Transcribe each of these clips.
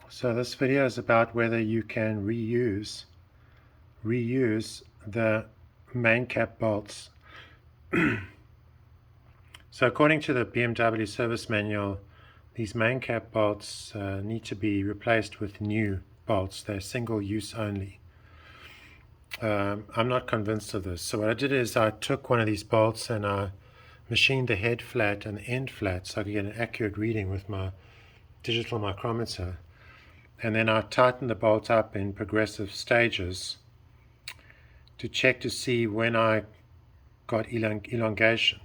So this video is about whether you can reuse the main cap bolts. So according to the BMW service manual, these main cap bolts need to be replaced with new bolts. They're single use only. I'm not convinced of this. So what I did is I took one of these bolts and I machined the head flat and the end flat so I could get an accurate reading with my digital micrometer. And then I tightened the bolt up in progressive stages to check to see when I got elongation.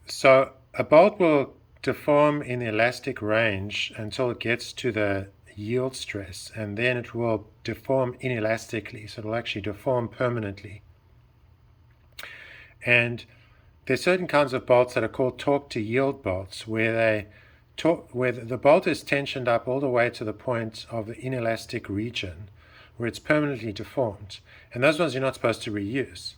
So a bolt will deform in the elastic range until it gets to the yield stress, and then it will deform inelastically, so it'll actually deform permanently. And there's certain kinds of bolts that are called torque to yield bolts, where the bolt is tensioned up all the way to the point of the inelastic region where it's permanently deformed, and those ones you're not supposed to reuse.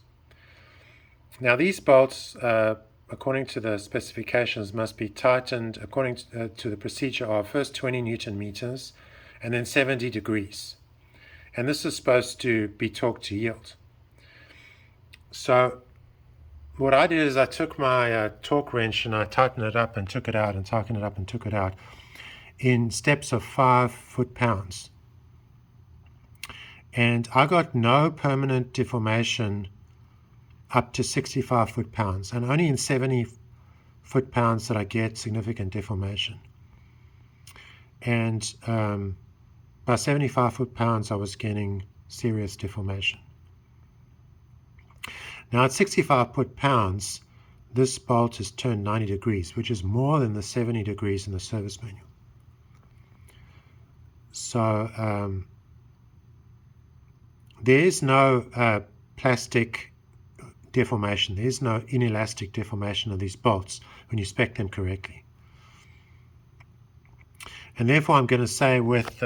Now these bolts, according to the specifications, must be tightened according to the procedure of first 20 Newton meters and then 70 degrees. And this is supposed to be torque to yield. So what I did is I took my torque wrench and I tightened it up and took it out and tightened it up and took it out in steps of 5 foot-pounds. And I got no permanent deformation up to 65 foot-pounds, and only in 70 foot-pounds did I get significant deformation. And by 75 foot-pounds I was getting serious deformation. Now at 65 foot-pounds, this bolt is turned 90 degrees, which is more than the 70 degrees in the service manual. So there is no plastic deformation. There's no inelastic deformation of these bolts when you spec them correctly. And therefore I'm going to say with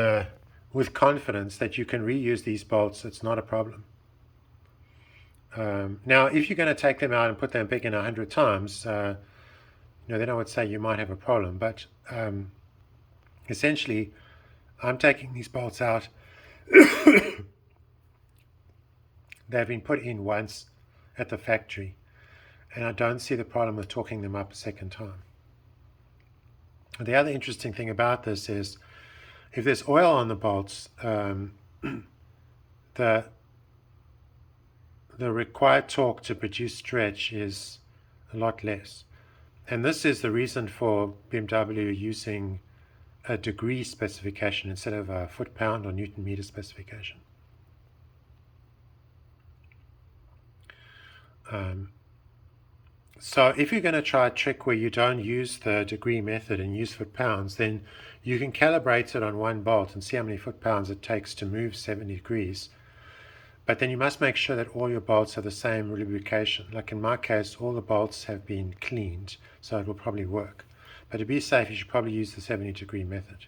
confidence that you can reuse these bolts. It's not a problem. Now if you're going to take them out and put them back in 100 times, then I would say you might have a problem. But essentially I'm taking these bolts out. They've been put in once at the factory, and I don't see the problem with torquing them up a second time. The other interesting thing about this is if there's oil on the bolts, the required torque to produce stretch is a lot less. And this is the reason for BMW using a degree specification instead of a foot-pound or Newton-meter specification. So if you're going to try a trick where you don't use the degree method and use foot-pounds, then you can calibrate it on one bolt and see how many foot-pounds it takes to move 70 degrees. But then you must make sure that all your bolts have the same lubrication. Like in my case, all the bolts have been cleaned, so it will probably work. But to be safe, you should probably use the 70 degree method.